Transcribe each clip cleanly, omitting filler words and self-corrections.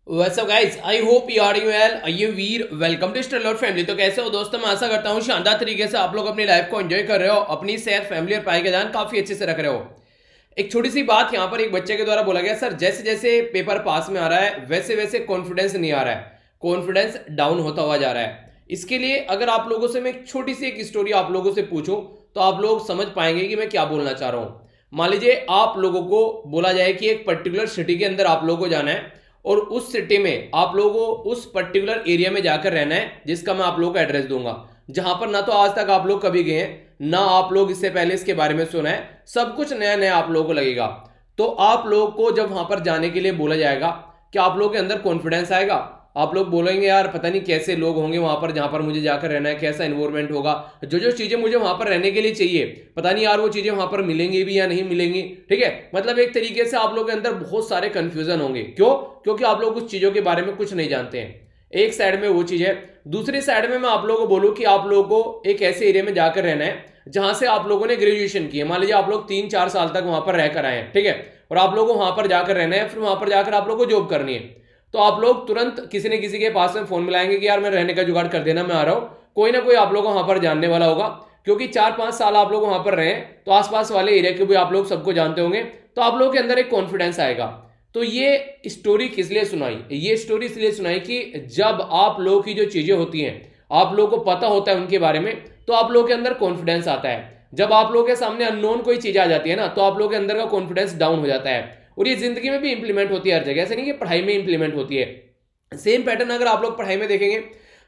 What's up guys? I hope you are doing well. ये वीर welcome to stellar family. तो कैसे हो दोस्तों? मैं आशा करता हूँ शानदार तरीके से आप लोग अपनी लाइफ को एंजॉय कर रहे हो, अपनी सेहत, फैमिली और पढ़ाई का ध्यान काफी अच्छे से रख रहे हो। एक छोटी सी बात यहाँ पर एक बच्चे के द्वारा बोला गया, सर जैसे जैसे पेपर पास में आ रहा है वैसे वैसे कॉन्फिडेंस नहीं आ रहा है, कॉन्फिडेंस डाउन होता हुआ जा रहा है। इसके लिए अगर आप लोगों से मैं एक छोटी सी एक स्टोरी आप लोगों से पूछूं तो आप लोग समझ पाएंगे कि मैं क्या बोलना चाह रहा हूँ। मान लीजिए आप लोगों को बोला जाए कि एक पर्टिकुलर सिटी के अंदर आप लोगों को जाना है और उस सिटी में आप लोगों को उस पर्टिकुलर एरिया में जाकर रहना है, जिसका मैं आप लोगों को एड्रेस दूंगा, जहां पर ना तो आज तक आप लोग कभी गए हैं, ना आप लोग इससे पहले इसके बारे में सुना है, सब कुछ नया नया आप लोगों को लगेगा। तो आप लोगों को जब वहां पर जाने के लिए बोला जाएगा कि आप लोगों के अंदर कॉन्फिडेंस आएगा, आप लोग बोलेंगे यार पता नहीं कैसे लोग होंगे वहां पर जहां पर मुझे जाकर रहना है, कैसा एनवायरमेंट होगा, जो जो चीजें मुझे वहां पर रहने के लिए चाहिए पता नहीं यार वो चीजें वहां पर मिलेंगी भी या नहीं मिलेंगी। ठीक है, मतलब एक तरीके से आप लोगों के अंदर बहुत सारे कंफ्यूजन होंगे। क्यों? क्योंकि आप लोग उस चीजों के बारे में कुछ नहीं जानते हैं। एक साइड में वो चीज है, दूसरी साइड में मैं आप लोगों को बोलूं कि आप लोगों को एक ऐसे एरिया में जाकर रहना है जहां से आप लोगों ने ग्रेजुएशन की है। मान लीजिए आप लोग 3-4 साल तक वहां पर रहकर आए हैं, ठीक है, और आप लोगों को वहां पर जाकर रहना है, फिर वहां पर जाकर आप लोगों को जॉब करनी है। तो आप लोग तुरंत किसी न किसी के पास में फोन मिलाएंगे कि यार मैं रहने का जुगाड़ कर देना, मैं आ रहा हूं। कोई ना कोई आप लोग वहां पर जानने वाला होगा, क्योंकि 4-5 साल आप लोग वहां पर रहे तो आसपास वाले एरिया के भी आप लोग सबको जानते होंगे, तो आप लोगों के अंदर एक कॉन्फिडेंस आएगा। तो ये स्टोरी किस लिए सुनाई? ये स्टोरी इसलिए सुनाई कि जब आप लोगों की जो चीजें होती हैं आप लोगों को पता होता है उनके बारे में, तो आप लोगों के अंदर कॉन्फिडेंस आता है। जब आप लोगों के सामने अननोन कोई चीज आ जाती है ना, तो आप लोगों के अंदर का कॉन्फिडेंस डाउन हो जाता है। और ये जिंदगी में भी इंप्लीमेंट होती है हर जगह, ऐसे नहीं कि पढ़ाई में इंप्लीमेंट होती है। सेम पैटर्न अगर आप लोग पढ़ाई में देखेंगे,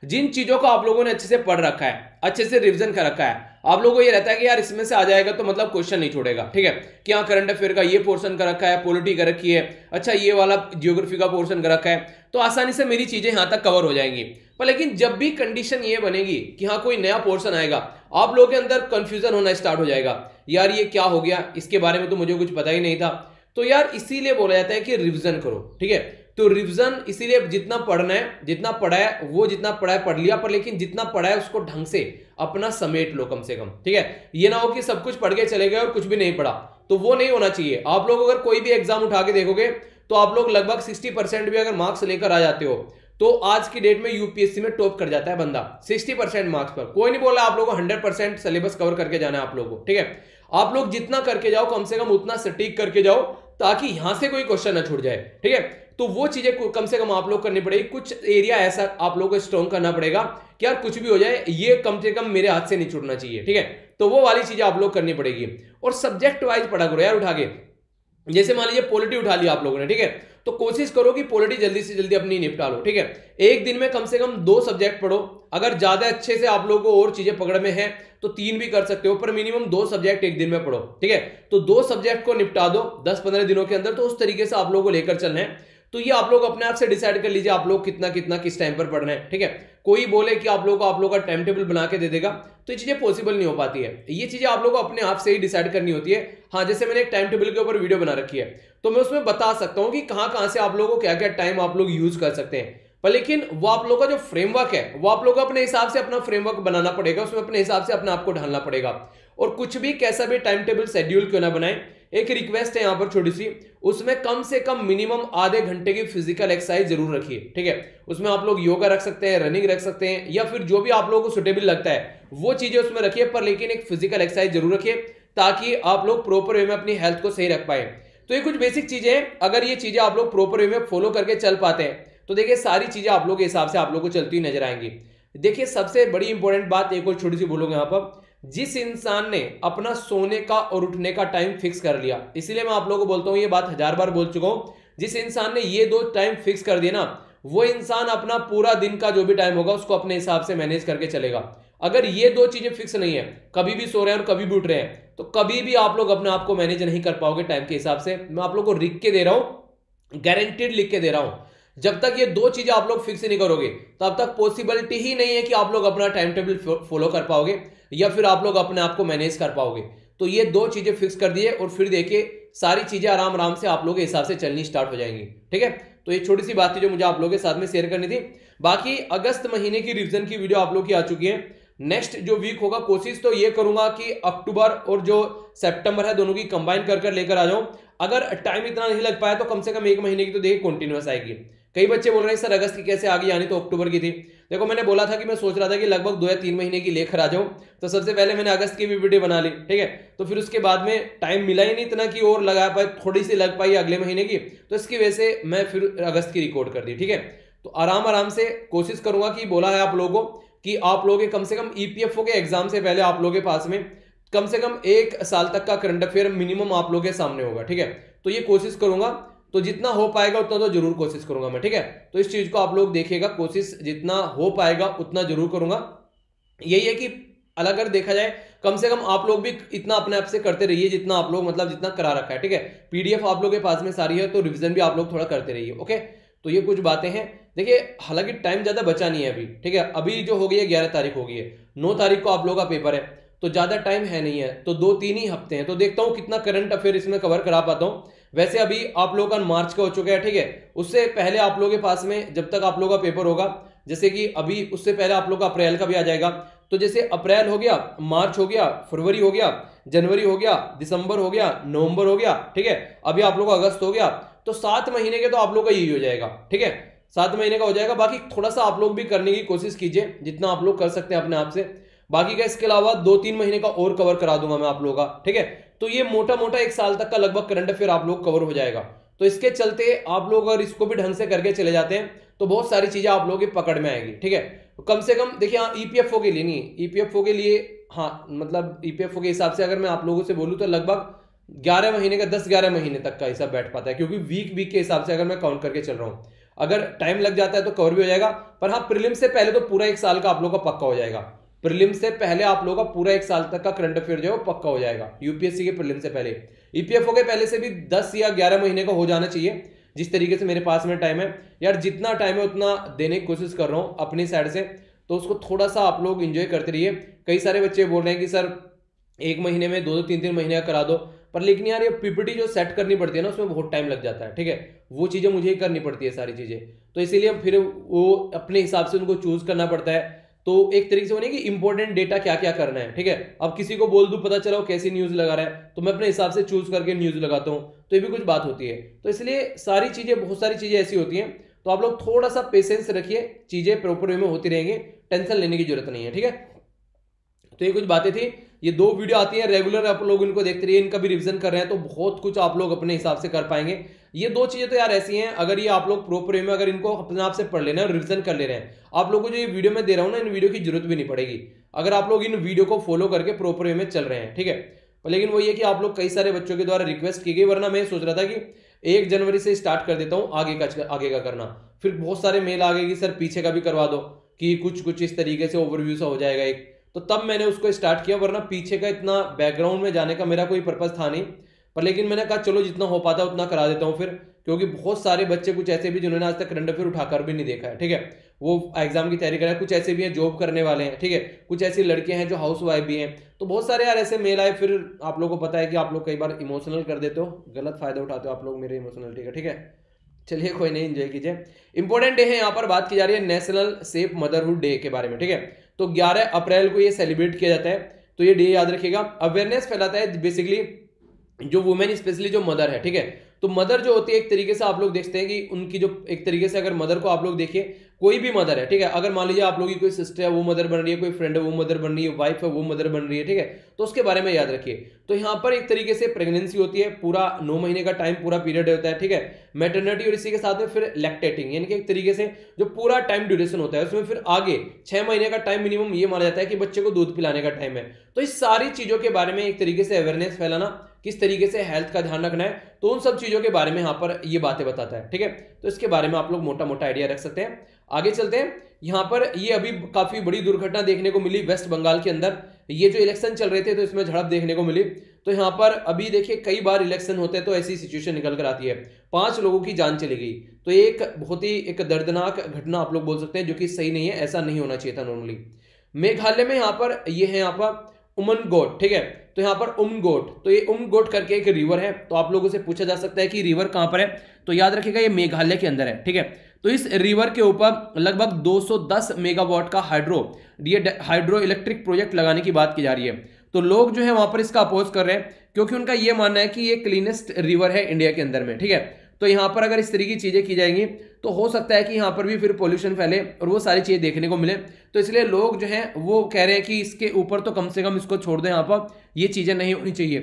जिन चीजों को आप लोगों ने अच्छे से पढ़ रखा है, अच्छे से रिवीजन कर रखा है, आप लोगों को ये रहता है कि यार इसमें से आ जाएगा तो मतलब क्वेश्चन नहीं छोड़ेगा। ठीक है, कि हाँ करंट अफेयर का ये पोर्शन कर रखा है, पॉलिटी कर रखी है, अच्छा ये वाला ज्योग्राफी का पोर्शन कर रखा है, तो आसानी से मेरी चीजें यहां तक कवर हो जाएंगी। पर लेकिन जब भी कंडीशन ये बनेगी कि हाँ कोई नया पोर्शन आएगा, आप लोगों के अंदर कंफ्यूजन होना स्टार्ट हो जाएगा, यार ये क्या हो गया, इसके बारे में तो मुझे कुछ पता ही नहीं था। तो यार इसीलिए बोला जाता है कि रिवीजन करो। ठीक है, तो रिवीजन इसीलिए जितना पढ़ना है, जितना पढ़ा है वो जितना पढ़ा है पढ़ लिया, पर लेकिन जितना पढ़ा है उसको ढंग से अपना समेट लो कम से कम। ठीक है, ये ना हो कि सब कुछ पढ़ के चले गए और कुछ भी नहीं पढ़ा, तो वो नहीं होना चाहिए। आप लोग अगर कोई भी एग्जाम उठा के देखोगे तो आप लोग लगभग 60% भी अगर मार्क्स लेकर आ जाते हो तो आज की डेट में यूपीएससी में टॉप कर जाता है बंदा 60% मार्क्स पर। कोई नहीं बोला आप लोगों को 100% सिलेबस कवर करके जाना है आप लोगों को। ठीक है, आप लोग जितना करके जाओ कम से कम उतना सटीक करके जाओ ताकि यहां से कोई क्वेश्चन ना छूट जाए। ठीक है, तो वो चीजें कम से कम आप लोग करनी पड़ेगी। कुछ एरिया ऐसा आप लोगों को स्ट्रॉन्ग करना पड़ेगा कि यार कुछ भी हो जाए ये कम से कम मेरे हाथ से नहीं छूटना चाहिए। ठीक है, तो वो वाली चीजें आप लोग करनी पड़ेगी। और सब्जेक्ट वाइज पढ़ा करो यार उठा के। जैसे मान लीजिए पॉलिटी उठा लिया आप लोगों ने, ठीक है, तो कोशिश करो कि पॉलिटी जल्दी से जल्दी अपनी निपटा लो। ठीक है, एक दिन में कम से कम 2 सब्जेक्ट पढ़ो। अगर ज्यादा अच्छे से आप लोगों को और चीजें पकड़ में है तो 3 भी कर सकते हो, पर मिनिमम 2 सब्जेक्ट एक दिन में पढ़ो। ठीक है, तो 2 सब्जेक्ट को निपटा दो 10-15 दिनों के अंदर। तो उस तरीके से आप लोगों को लेकर चलना है। तो ये आप लोग अपने आप से डिसाइड कर लीजिए आप लोग कितना कितना किस टाइम पर पढ़ना है। ठीक है, कोई बोले कि आप लोग का टाइम टेबल बना के दे देगा तो ये चीजें पॉसिबल नहीं हो पाती है। ये चीजें आप लोग को अपने आप से ही डिसाइड करनी होती है। हाँ, जैसे मैंने एक टाइम टेबल के ऊपर वीडियो बना रखी है तो मैं उसमें बता सकता हूं कि कहां से आप लोगों को क्या क्या टाइम आप लोग यूज कर सकते हैं। पर लेकिन वो आप लोगों का जो फ्रेमवर्क है वो आप लोग को अपने हिसाब से अपना फ्रेमवर्क बनाना पड़ेगा, उसमें अपने हिसाब से अपने आप को ढालना पड़ेगा। और कुछ भी कैसा भी टाइम टेबल शेड्यूल क्यों ना बनाए, एक रिक्वेस्ट है यहां पर छोटी सी, उसमें कम से कम मिनिमम आधे घंटे की फिजिकल एक्सरसाइज जरूर रखिए। ठीक है, उसमें आप लोग योगा रख सकते हैं, रनिंग रख सकते हैं, या फिर जो भी आप लोगों को सुटेबल लगता है वो चीजें उसमें रखिए, पर लेकिन एक फिजिकल एक्सरसाइज जरूर रखिए ताकि आप लोग प्रॉपर वे में अपनी हेल्थ को सही रख पाए। तो ये कुछ बेसिक चीजें हैं, अगर ये चीजें आप लोग प्रॉपर वे में फॉलो करके चल पाते हैं तो देखिए सारी चीजें आप लोग के हिसाब से आप लोग को चलती हुई नजर आएंगी। देखिए सबसे बड़ी इंपॉर्टेंट बात एक और छोटी सी बोलूंगा यहाँ पर, जिस इंसान ने अपना सोने का और उठने का टाइम फिक्स कर लिया, इसीलिए मैं आप लोगों को बोलता हूं, ये बात 1000 बार बोल चुका हूं, जिस इंसान ने ये 2 टाइम फिक्स कर दिया ना, वो इंसान अपना पूरा दिन का जो भी टाइम होगा उसको अपने हिसाब से मैनेज करके चलेगा। अगर ये 2 चीजें फिक्स नहीं है, कभी भी सो रहे हैं और कभी भी उठ रहे हैं, तो कभी भी आप लोग अपने आप को मैनेज नहीं कर पाओगे टाइम के हिसाब से। मैं आप लोग को लिख के दे रहा हूं, गारंटीड लिख के दे रहा हूं, जब तक ये 2 चीजें आप लोग फिक्स नहीं करोगे तब तक पॉसिबिलिटी ही नहीं है कि आप लोग अपना टाइम टेबल फॉलो कर पाओगे या फिर आप लोग अपने आप को मैनेज कर पाओगे। तो ये 2 चीजें फिक्स कर दिए और फिर देखिए सारी चीजें आराम आराम से आप लोगों के हिसाब से चलनी स्टार्ट हो जाएंगी। ठीक है, तो ये छोटी सी बात थी जो मुझे आप लोगों के साथ में शेयर करनी थी। बाकी अगस्त महीने की रिवीजन की वीडियो आप लोग की आ चुकी है। नेक्स्ट जो वीक होगा कोशिश तो ये करूंगा कि अक्टूबर और जो सितंबर है दोनों की कंबाइन कर लेकर आ जाऊं। अगर टाइम इतना नहीं लग पाया तो कम से कम 1 महीने की तो देखिए कंटिन्यूअस आएगी। कई बच्चे बोल रहे हैं सर अगस्त की कैसे आ गई, यानी तो अक्टूबर की थी। देखो मैंने बोला था कि मैं सोच रहा था कि लगभग 2 या 3 महीने की लेकर आ जाऊं, तो सबसे पहले मैंने अगस्त की भी वीडियो बना ली, ठीक है। तो फिर उसके बाद में टाइम मिला ही नहीं इतना कि और लगा पाए, थोड़ी सी लग पाई अगले महीने की, तो इसकी वजह से मैं फिर अगस्त की रिकॉर्ड कर दी, ठीक है। तो आराम आराम से कोशिश करूंगा कि बोला है आप लोगों को कि आप लोगों के कम से कम ईपीएफओ के एग्जाम से पहले आप लोगों के पास में कम से कम 1 साल तक का करंट अफेयर मिनिमम आप लोगों के सामने होगा, ठीक है। तो ये कोशिश करूंगा, तो जितना हो पाएगा उतना तो जरूर कोशिश करूंगा मैं, ठीक है। तो इस चीज को आप लोग देखिएगा, कोशिश जितना हो पाएगा उतना जरूर करूंगा। यही है कि अलग अगर देखा जाए, कम से कम आप लोग भी इतना अपने आप से करते रहिए जितना आप लोग मतलब जितना करा रखा है, ठीक है। पीडीएफ आप लोग के पास में सारी है, तो रिवीजन भी आप लोग थोड़ा करते रहिए, ओके। तो ये कुछ बातें हैं। देखिए हालांकि टाइम ज्यादा बचा नहीं है अभी, ठीक है। अभी जो हो गई है 11 तारीख हो गई है, 9 तारीख को आप लोगों का पेपर है, तो ज्यादा टाइम है नहीं है, तो 2-3 ही हफ्ते हैं। तो देखता हूं कितना करंट अफेयर इसमें कवर करा पाता हूं। वैसे अभी आप लोगों का मार्च का हो चुका है, ठीक है। उससे पहले आप लोगों के पास में जब तक आप लोगों का पेपर होगा, जैसे कि अभी उससे पहले आप लोग का अप्रैल का भी आ जाएगा, तो जैसे अप्रैल हो गया, मार्च हो गया, फरवरी हो गया, जनवरी हो गया, दिसंबर हो गया, नवंबर हो गया, ठीक है। अभी आप लोग का अगस्त हो गया, तो 7 महीने के तो आप लोग का यही हो जाएगा, ठीक है। 7 महीने का हो जाएगा। बाकी थोड़ा सा आप लोग भी करने की कोशिश कीजिए जितना आप लोग कर सकते हैं अपने आप से। बाकी का इसके अलावा 2-3 महीने का और कवर करा दूंगा मैं आप लोगों का, ठीक है। तो ये मोटा मोटा 1 साल तक का लगभग करंट अफेयर आप लोग कवर हो जाएगा। तो इसके चलते आप लोग अगर इसको भी ढंग से करके चले जाते हैं तो बहुत सारी चीजें आप लोगों की पकड़ में आएगी, ठीक है। कम से कम देखिए, हाँ ईपीएफओ के लिए नहीं, ईपीएफओ के लिए हाँ मतलब ईपीएफओ के हिसाब से अगर मैं आप लोगों से बोलूं तो लगभग 11 महीने का 10-11 महीने तक का हिसाब बैठ पाता है, क्योंकि वीक के हिसाब से अगर मैं काउंट करके चल रहा हूं, अगर टाइम लग जाता है तो कवर भी हो जाएगा। पर हाँ प्रीलिम से पहले तो पूरा 1 साल का आप लोग का पक्का हो जाएगा। प्रीलिम से पहले आप लोगों का पूरा 1 साल तक का करंट अफेयर जो है वो पक्का हो जाएगा, यूपीएससी के प्रीलिम से पहले। ईपीएफओ के पहले से भी 10 या 11 महीने का हो जाना चाहिए, जिस तरीके से मेरे पास में टाइम है यार। जितना टाइम है उतना देने की कोशिश कर रहा हूं अपनी साइड से, तो उसको थोड़ा सा आप लोग एंजॉय करते रहिए। कई सारे बच्चे बोल रहे हैं कि सर 1 महीने में 2-2, 3-3 महीने का करा दो, पर लेकिन यार ये पीपीटी जो सेट करनी पड़ती है ना, उसमें बहुत टाइम लग जाता है, ठीक है। वो चीजें मुझे ही करनी पड़ती है सारी चीजें, तो इसीलिए फिर वो अपने हिसाब से उनको चूज करना पड़ता है। तो एक तरीके से वो नहीं कि इंपॉर्टेंट डेटा क्या क्या करना है, ठीक है। अब किसी को बोल दूं पता चला कैसी न्यूज लगा रहा है, तो मैं अपने हिसाब से चूज करके न्यूज लगाता हूं, तो ये भी कुछ बात होती है। तो इसलिए सारी चीजें, बहुत सारी चीजें ऐसी होती हैं, तो आप लोग थोड़ा सा पेशेंस रखिए, चीजें प्रॉपर वे में होती रहेंगी, टेंशन लेने की जरूरत नहीं है, ठीक है। तो ये कुछ बातें थी। ये 2 वीडियो आती है रेगुलर, आप लोग इनको देखते रहिए, इनका भी रिवीजन कर रहे हैं, तो बहुत कुछ आप लोग अपने हिसाब से कर पाएंगे। ये 2 चीजें तो यार ऐसी हैं, अगर ये आप लोग प्रॉपर वे में अगर इनको अपने आप से पढ़ लेना और रिवीजन कर ले रहे हैं, आप लोगों को जो ये वीडियो में दे रहा हूं ना, इन वीडियो की जरूरत भी नहीं पड़ेगी अगर आप लोग इन वीडियो को फॉलो करके प्रॉपर वे में चल रहे हैं, ठीक है। लेकिन वो ये कि आप लोग कई सारे बच्चों के द्वारा रिक्वेस्ट की गई, वरना मैं सोच रहा था कि 1 जनवरी से स्टार्ट कर देता हूं आगे का करना। फिर बहुत सारे मेल आ गए कि सर पीछे का भी करवा दो, कि कुछ इस तरीके से ओवरव्यू सा हो जाएगा एक, तो तब मैंने उसको स्टार्ट किया, वरना पीछे का इतना बैकग्राउंड में जाने का मेरा कोई पर्पस था नहीं। पर लेकिन मैंने कहा चलो जितना हो पाता उतना करा देता हूं फिर, क्योंकि बहुत सारे बच्चे कुछ ऐसे भी जिन्होंने आज तक करंट अफेयर उठाकर भी नहीं देखा है, ठीक है। वो एग्जाम की तैयारी कर रहे हैं, कुछ ऐसे भी हैं जॉब करने वाले हैं, ठीक है। कुछ ऐसी लड़कियां हैं जो हाउस वाइफ भी हैं, तो बहुत सारे यार ऐसे मेल आए। फिर आप लोगों को पता है कि आप लोग कई बार इमोशनल कर देते हो, गलत फायदा उठाते हो आप लोग मेरे इमोशनलिटी का, ठीक है। चलिए कोई नहीं, एंजॉय कीजिए। इंपॉर्टेंट डे है, यहाँ पर बात की जा रही है नेशनल सेफ मदरहुड डे के बारे में, ठीक है। तो 11 अप्रैल को ये सेलिब्रेट किया जाता है, तो ये डे याद रखिएगा। अवेयरनेस फैलाता है बेसिकली जो वुमेन, स्पेशली जो मदर है, ठीक है। तो मदर जो होती है एक तरीके से आप लोग देखते हैं कि उनकी जो एक तरीके से अगर मदर को आप लोग देखिए, कोई भी मदर है, ठीक है। अगर मान लीजिए आप लोगों की कोई सिस्टर है वो मदर बन रही है, कोई फ्रेंड है वो मदर बन रही है, वाइफ है वो मदर बन रही है, ठीक है। तो उसके बारे में याद रखिए। तो यहाँ पर एक तरीके से प्रेगनेंसी होती है, पूरा 9 महीने का टाइम पूरा पीरियड होता है, ठीक है। मैटरनिटी और इसी के साथ में फिर लैक्टेटिंग, यानी कि एक तरीके से जो पूरा टाइम ड्यूरेशन होता है, उसमें फिर आगे 6 महीने का टाइम मिनिमम ये माना जाता है कि बच्चे को दूध पिलाने का टाइम है। तो इस सारी चीजों के बारे में एक तरीके से अवेयरनेस फैलाना, किस तरीके से हेल्थ का ध्यान रखना है, तो उन सब चीजों के बारे में यहाँ पर ये बातें बताता है, ठीक है। तो इसके बारे में आप लोग मोटा मोटा आइडिया रख सकते हैं। आगे चलते हैं। यहाँ पर ये अभी काफी बड़ी दुर्घटना देखने को मिली वेस्ट बंगाल के अंदर। ये जो इलेक्शन चल रहे थे तो इसमें झड़प देखने को मिली। तो यहाँ पर अभी देखिए कई बार इलेक्शन होते हैं तो ऐसी सिचुएशन निकल कर आती है, 5 लोगों की जान चली गई। तो एक बहुत ही एक दर्दनाक घटना आप लोग बोल सकते हैं, जो कि सही नहीं है, ऐसा नहीं होना चाहिए था नॉर्मली। मेघालय में यहाँ पर ये है यहाँ पर उमनगोट, ठीक है। तो यहाँ पर उमनगोट, तो ये उमनगोट करके एक रिवर है। तो आप लोगों से पूछा जा सकता है कि रिवर कहां पर है, तो याद रखिएगा ये मेघालय के अंदर है, ठीक है। तो इस रिवर के ऊपर लगभग 210 मेगावाट का हाइड्रो इलेक्ट्रिक प्रोजेक्ट लगाने की बात की जा रही है। तो लोग जो है वहां पर इसका अपोज कर रहे हैं, क्योंकि उनका यह मानना है कि ये क्लीनेस्ट रिवर है इंडिया के अंदर में, ठीक है। तो यहाँ पर अगर इस तरीके की चीजें की जाएंगी तो हो सकता है कि यहाँ पर भी फिर पोल्यूशन फैले और वो सारी चीजें देखने को मिले। तो इसलिए लोग जो हैं वो कह रहे हैं कि इसके ऊपर तो कम से कम इसको छोड़ दें, यहाँ पर ये चीजें नहीं होनी चाहिए।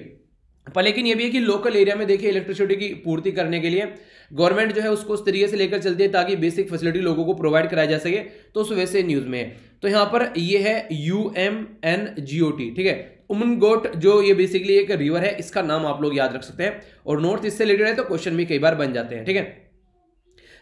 पर लेकिन ये भी है कि लोकल एरिया में देखिए इलेक्ट्रिसिटी की पूर्ति करने के लिए गवर्नमेंट जो है उसको उस तरीके से लेकर चलती है ताकि बेसिक फैसिलिटी लोगों को प्रोवाइड कराया जा सके, तो उस वजह से न्यूज में है। तो यहाँ पर ये है UMNGOT, ठीक है। उमनगोट जो ये बेसिकली एक रिवर है, इसका नाम आप लोग याद रख सकते हैं और नॉर्थ ईस्ट से रिलेटेड है तो क्वेश्चन भी कई बार बन जाते हैं, ठीक है।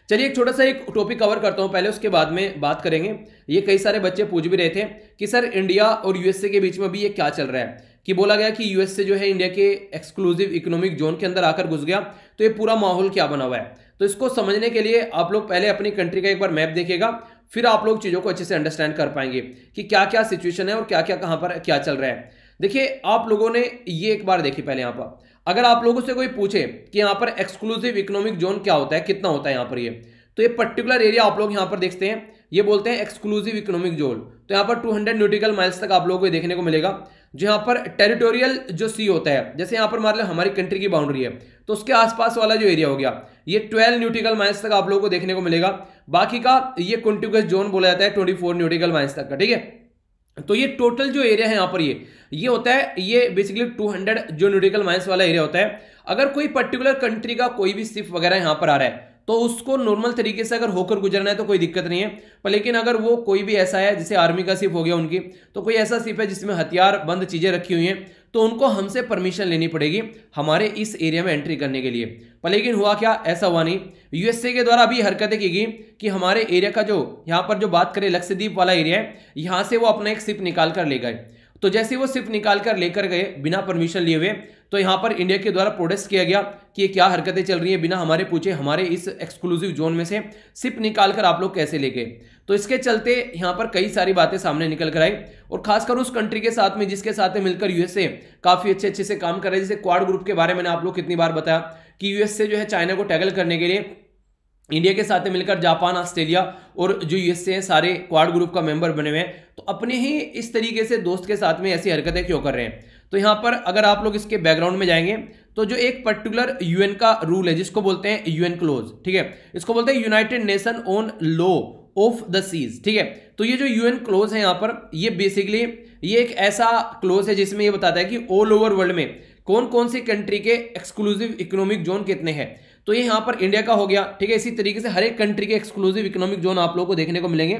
चलिए एक छोटा सा एक टॉपिक कवर करता हूं पहले, उसके बाद में बात करेंगे। ये कई सारे बच्चे पूछ भी रहे थे कि सर इंडिया और यूएसए के बीच में भी ये क्या चल रहा है, कि बोला गया कि यूएसए जो है इंडिया के एक्सक्लूसिव इकोनॉमिक जोन के अंदर आकर घुस गया, तो ये पूरा माहौल क्या बना हुआ है। तो इसको समझने के लिए आप लोग पहले अपनी कंट्री का एक बार मैप देखिएगा, फिर आप लोग चीजों को अच्छे से अंडरस्टैंड कर पाएंगे कि क्या क्या सिचुएशन है और क्या क्या कहां पर क्या चल रहा है। देखिए आप लोगों ने ये एक बार देखी पहले, यहां पर अगर आप लोगों से कोई पूछे कि यहां पर एक्सक्लूसिव इकोनॉमिक जोन क्या होता है, कितना होता है यहां पर ये, तो ये पर्टिकुलर एरिया आप लोग यहां पर देखते हैं, ये बोलते हैं एक्सक्लूसिव इकोनॉमिक जोन। तो यहां पर 200 न्यूटिकल माइल्स तक आप लोगों को देखने को मिलेगा। जो यहां पर टेरिटोरियल जो सी होता है, जैसे यहां पर मान लो हमारी कंट्री की बाउंड्री है तो उसके आसपास वाला जो एरिया हो गया ये 12 न्यूटिकल माइल्स तक आप लोगों को देखने को मिलेगा। बाकी का ये कॉन्टिग्यूअस जोन बोला जाता है 24 न्यूटिकल माइल्स तक का, ठीक है। तो ये टोटल जो एरिया है यहाँ पर ये होता है, ये बेसिकली 200 जो न्यूटिकल माइल्स वाला एरिया होता है। अगर कोई पर्टिकुलर कंट्री का कोई भी शिप वगैरह यहाँ पर आ रहा है तो उसको नॉर्मल तरीके से अगर होकर गुजरना है तो कोई दिक्कत नहीं है। पर लेकिन अगर वो कोई भी ऐसा है, जैसे आर्मी का शिप हो गया उनकी, तो कोई ऐसा शिप है जिसमें हथियार बंद चीजें रखी हुई हैं, तो उनको हमसे परमिशन लेनी पड़ेगी हमारे इस एरिया में एंट्री करने के लिए। पर लेकिन हुआ क्या, ऐसा हुआ नहीं। यूएसए के द्वारा अभी हरकतें की गई कि हमारे एरिया का जो यहाँ पर जो बात करें लक्षद्वीप वाला एरिया है, यहां से वो अपना एक शिप निकाल कर ले गए। तो जैसे वो शिप निकाल कर लेकर गए बिना परमिशन लिए हुए, तो यहां पर इंडिया के द्वारा प्रोटेस्ट किया गया कि ये क्या हरकतें चल रही हैं, बिना हमारे पूछे हमारे इस एक्सक्लूसिव जोन में से शिप निकालकर आप लोग कैसे ले गए। तो इसके चलते यहां पर कई सारी बातें सामने निकल कर आई, और खासकर उस कंट्री के साथ में जिसके साथ में मिलकर यूएसए काफी अच्छे से काम कर रहे हैं। जैसे क्वाड ग्रुप के बारे में आप लोग कितनी बार बताया कि यूएसए जो है चाइना को टैकल करने के लिए इंडिया के साथ मिलकर जापान, ऑस्ट्रेलिया और जो यूएसए है सारे क्वाड ग्रुप का मेंबर बने हुए हैं। तो अपने ही इस तरीके से दोस्त के साथ में ऐसी हरकतें क्यों कर रहे हैं। तो यहां पर अगर आप लोग इसके बैकग्राउंड में जाएंगे तो जो एक पर्टिकुलर यूएन का रूल है जिसको बोलते हैं यूएन क्लोज, ठीक है, इसको बोलते हैं United Nation on law of the seas, ठीक है। तो ये जो यूएन क्लोज है यहां पर, ये बेसिकली ये एक ऐसा क्लोज है जिसमें ये बताता है कि ऑल ओवर वर्ल्ड में कौन कौन सी कंट्री के एक्सक्लूसिव इकोनॉमिक जोन कितने हैं। तो ये यहां पर इंडिया का हो गया, ठीक है। इसी तरीके से हर एक कंट्री के एक्सक्लूसिव इकोनॉमिक जोन आप लोगों को देखने को मिलेंगे।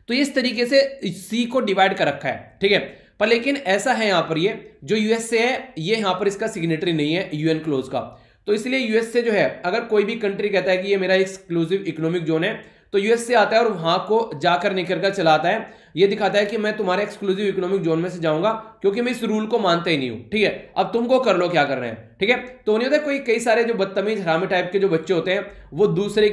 तो इस तरीके से सी को डिवाइड कर रखा है, ठीक है। पर लेकिन ऐसा है यहां पर, ये जो यूएसए है ये यहां पर इसका सिग्नेटरी नहीं है यूएन क्लोज का। तो इसलिए यूएसए जो है, अगर कोई भी कंट्री कहता है कि ये मेरा एक्सक्लूसिव इकोनॉमिक जोन है, तो यूएसए आता है और वहां को जाकर निकल कर चलाता है, ये दिखाता है कि मैं तुम्हारे एक्सक्लूसिव इकोनॉमिक जोन में से जाऊंगा क्योंकि मैं इस रूल को मानता ही नहीं हूं, ठीक है। अब तुमको कर लो क्या कर रहे हैं, ठीक है। तो नहीं होता कोई कई सारे जो बदतमीज हरामी टाइप के जो बच्चे होते हैं, वो दूसरे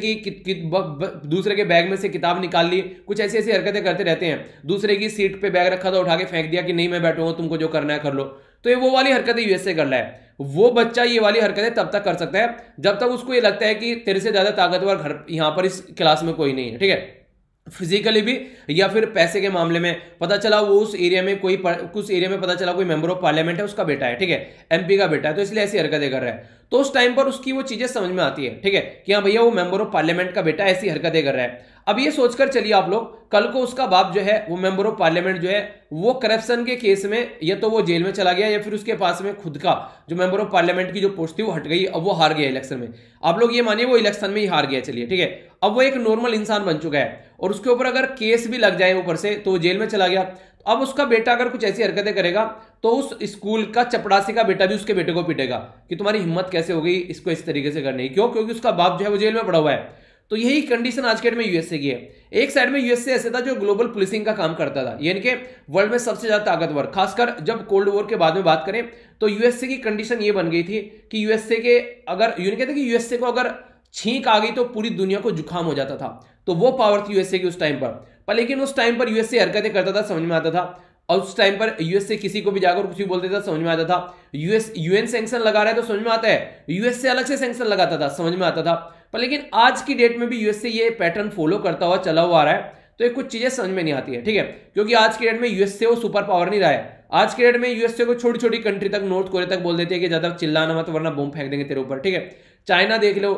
के बैग में से किताब निकाल ली, कुछ ऐसी ऐसी हरकतें करते रहते हैं। दूसरे की सीट पे बैग रखा था, उठा के फेंक दिया कि नहीं मैं बैठूंगा, तुमको जो करना है कर लो। तो ये वो वाली हरकतें यूएसए कर रहा है। वो बच्चा ये वाली हरकतें तब तक कर सकता है जब तक उसको ये लगता है कि तेरे से ज्यादा ताकतवर घर यहां पर इस क्लास में कोई नहीं है, ठीक है। फिजिकली भी या फिर पैसे के मामले में पता चला वो उस एरिया में कुछ एरिया में पता चला कोई मेंबर ऑफ पार्लियामेंट है, उसका बेटा है, ठीक है, एमपी का बेटा है, तो इसलिए ऐसी हरकतें कर रहा है। तो उस टाइम पर उसकी वो चीजें समझ में आती है, ठीक है, कि हाँ भैया वो मेंबर ऑफ पार्लियामेंट का बेटा ऐसी हरकतें कर रहा है। अब ये सोचकर चलिए आप लोग, कल को उसका बाप जो है वो मेंबर ऑफ पार्लियामेंट जो है वो करप्शन के केस में या तो वो जेल में चला गया या फिर उसके पास में खुद का जो मेंबर ऑफ पार्लियामेंट की जो पोस्ट थी वो हट गई, अब वो हार गया इलेक्शन में। आप लोग ये मानिए वो इलेक्शन में ही हार गया, चलिए ठीक है। अब वो एक नॉर्मल इंसान बन चुका है और उसके ऊपर अगर केस भी लग जाए ऊपर से तो वो जेल में चला गया। अब उसका बेटा अगर कुछ ऐसी हरकतें करेगा तो उस स्कूल का चपड़ासी का बेटा भी उसके बेटे को पीटेगा कि तुम्हारी हिम्मत कैसे हो गई इसको इस तरीके से करने की। क्यों? क्योंकि उसका बाप जो है वो जेल में पड़ा हुआ है। तो यही कंडीशन आज के डेट में यूएसए की है। एक साइड में यूएसए ऐसे था जो ग्लोबल पुलिसिंग का काम करता था, यानी कि वर्ल्ड में सबसे ज्यादा ताकतवर, खासकर जब कोल्ड वॉर के बाद में बात करें तो यूएसए की कंडीशन ये बन गई थी कि यूएसए के अगर यूं कहते कि यूएसए को अगर छींक आ गई तो पूरी दुनिया को जुकाम हो जाता था। तो वो पावर थी यूएसए की उस टाइम पर लेकिन उस टाइम पर यूएसए हरकतें करता था, समझ में आता था। और उस टाइम पर यूएसए किसी को भी जाकर कुछ भी बोलते था, समझ में आता था। यूएन सैंक्शन लगा रहा है तो समझ में आता है, यूएसए अलग से सैंक्शन लगाता था, समझ में आता था। पर लेकिन आज की डेट में भी यूएसए ये पैटर्न फॉलो करता हुआ चला हुआ आ रहा है, तो ये कुछ चीजें समझ में नहीं आती है, ठीक है। क्योंकि आज की डेट में यूएसए वो सुपर पावर नहीं रहा है। आज के डेट में यूएसए को छोटी छोटी कंट्री तक, नॉर्थ कोरिया तक बोल देते हैं कि ज्यादा चिल्लाना मत वरना बम फेंक देंगे तेरे ऊपर, ठीक है। चाइना देख लो,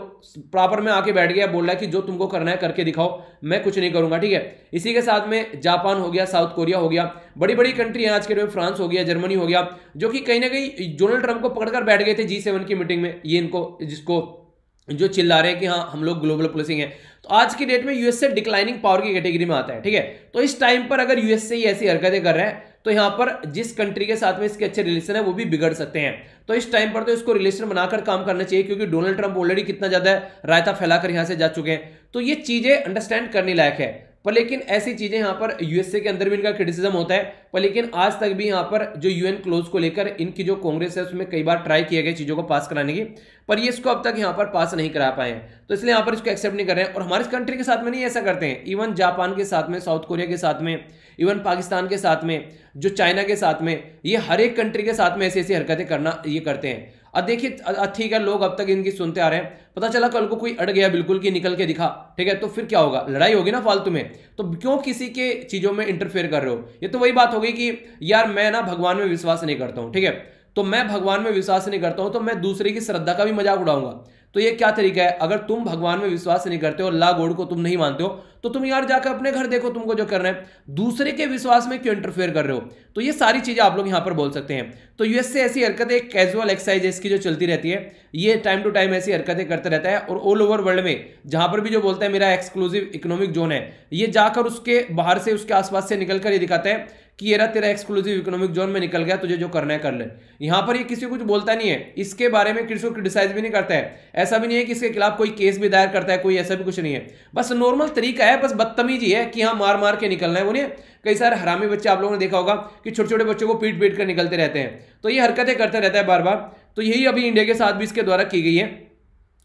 प्रॉपर में आके बैठ गया, बोल रहा है कि जो तुमको करना है करके दिखाओ, मैं कुछ नहीं करूंगा, ठीक है। इसी के साथ में जापान हो गया, साउथ कोरिया हो गया, बड़ी बड़ी कंट्री है आज के टाइम में, फ्रांस हो गया, जर्मनी हो गया, जो कि कहीं ना कहीं डोनाल्ड ट्रंप को पकड़कर बैठ गए थे G7 की मीटिंग में। ये इनको जिसको जो चिल्ला रहे हैं कि हाँ हम लोग ग्लोबल पुलिसिंग है, तो आज की डेट में यूएसए डिक्लाइनिंग पावर की कैटेगरी में आता है, ठीक है। तो इस टाइम पर अगर यूएसए ही ऐसी हरकतें कर रहा है तो यहां पर जिस कंट्री के साथ में इसके अच्छे रिलेशन है वो भी बिगड़ सकते हैं। तो इस टाइम पर तो इसको रिलेशन बनाकर काम करना चाहिए, क्योंकि डोनाल्ड ट्रंप ऑलरेडी कितना ज्यादा रायता फैलाकर यहां से जा चुके हैं। तो ये चीजें अंडरस्टैंड करने लायक है, पर लेकिन ऐसी चीजें यहां पर यूएसए के अंदर भी इनका क्रिटिसिज्म होता है, पर लेकिन आज तक भी यहां पर जो यूएन क्लोज को लेकर इनकी जो कांग्रेस है उसमें कई बार ट्राई किए गए चीजों को पास कराने की, पर ये इसको अब तक यहां पर पास नहीं करा पाए हैं, तो इसलिए यहां पर इसको एक्सेप्ट नहीं कर रहे हैं। और हमारे कंट्री के साथ में नहीं ऐसा करते हैं, इवन जापान के साथ में, साउथ कोरिया के साथ में, इवन पाकिस्तान के साथ में, जो चाइना के साथ में, ये हर एक कंट्री के साथ में ऐसी ऐसी हरकतें करना ये करते हैं। अब देखिए ठीक है, लोग अब तक इनकी सुनते आ रहे हैं, पता चला कल को कोई अड़ गया बिल्कुल कि निकल के दिखा, ठीक है, तो फिर क्या होगा, लड़ाई होगी ना फालतू में। तो क्यों किसी के चीजों में इंटरफेयर कर रहे हो? ये तो वही बात हो गई कि यार मैं ना भगवान में विश्वास नहीं करता हूं, ठीक है, तो मैं भगवान में विश्वास नहीं करता हूं तो मैं दूसरे की श्रद्धा का भी मजाक उड़ाऊंगा। तो ये क्या तरीका है? अगर तुम भगवान में विश्वास नहीं करते हो, अल्लाह गॉड को तुम नहीं मानते हो, तो तुम यार जाकर अपने घर देखो तुमको जो करना है, दूसरे के विश्वास में क्यों इंटरफेयर कर रहे हो? तो ये सारी चीजें आप लोग यहां पर बोल सकते हैं। तो यूएसए ऐसी हरकतें, कैजुअल एक्सरसाइज इसकी जो चलती रहती है, ये टाइम टू टाइम ऐसी हरकतें करता रहता है, और ऑल ओवर वर्ल्ड में जहां पर भी जो बोलता है मेरा एक्सक्लूसिव इकोनॉमिक जोन है, ये जाकर उसके बाहर से, उसके आसपास से निकलकर ये दिखाता है कि ये तेरा एक्सक्लूसिव इकोनॉमिक जोन में निकल गया, तुझे जो करना है कर ले। यहां पर ये किसी को कुछ बोलता नहीं है, इसके बारे में किसी को क्रिटिसाइज भी नहीं करता है, ऐसा भी नहीं है कि इसके खिलाफ कोई केस भी दायर करता है, कोई ऐसा भी कुछ नहीं है, बस नॉर्मल तरीका है, बस बदतमीजी है कि हाँ मार मार के निकलना है उन्हें। कई सारे हरामी बच्चे आप लोगों ने देखा होगा कि छोटे छोटे बच्चों को पीट पीट कर निकलते रहते हैं, तो ये हरकतें करते रहता है बार बार। तो यही अभी इंडिया के साथ भी इसके द्वारा की गई है।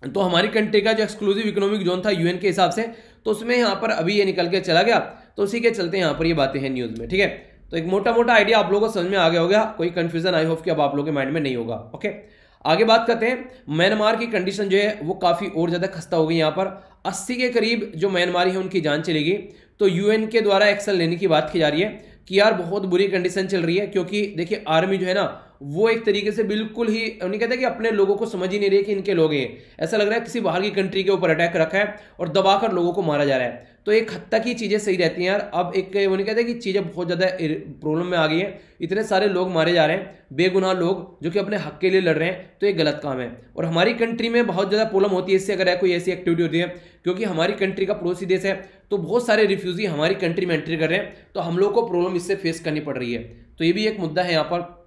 तो हमारी कंट्री का जो एक्सक्लूसिव इकोनॉमिक जोन था यूएन के हिसाब से, तो उसमें यहाँ पर अभी ये निकल के चला गया, तो उसी के चलते यहाँ पर ये बातें हैं न्यूज में, ठीक है। तो एक मोटा मोटा आइडिया आप लोगों को समझ में आ गया होगा, कोई कंफ्यूजन आई होप कि अब आप लोगों के माइंड में नहीं होगा। ओके, आगे बात करते हैं। म्यांमार की कंडीशन जो है वो काफी और ज्यादा खस्ता हो गई। यहाँ पर 80 के करीब जो म्यांमारी है उनकी जान चलेगी। तो यूएन के द्वारा एक्शन लेने की बात की जा रही है कि यार बहुत बुरी कंडीशन चल रही है, क्योंकि देखिए आर्मी जो है ना वो एक तरीके से बिल्कुल ही उन्हें कहते हैं कि अपने लोगों को समझ ही नहीं रही कि इनके लोग हैं, ऐसा लग रहा है किसी बाहर की कंट्री के ऊपर अटैक रखा है और दबाकर लोगों को मारा जा रहा है। तो एक हद तक ही चीजें सही रहती हैं यार। अब एक उन्हें कहते हैं कि चीजें बहुत ज्यादा प्रॉब्लम में आ गई है, इतने सारे लोग मारे जा रहे हैं, बेगुनाह लोग जो कि अपने हक के लिए लड़ रहे हैं, तो ये गलत काम है। और हमारी कंट्री में बहुत ज्यादा प्रॉब्लम होती है इससे, अगर कोई ऐसी एक्टिविटी होती है, क्योंकि हमारी कंट्री का पड़ोसी देश है, तो बहुत सारे रिफ्यूजी हमारी कंट्री में एंट्री कर रहे हैं, तो हम लोग को प्रॉब्लम इससे फेस करनी पड़ रही है। तो ये भी एक मुद्दा है यहाँ पर।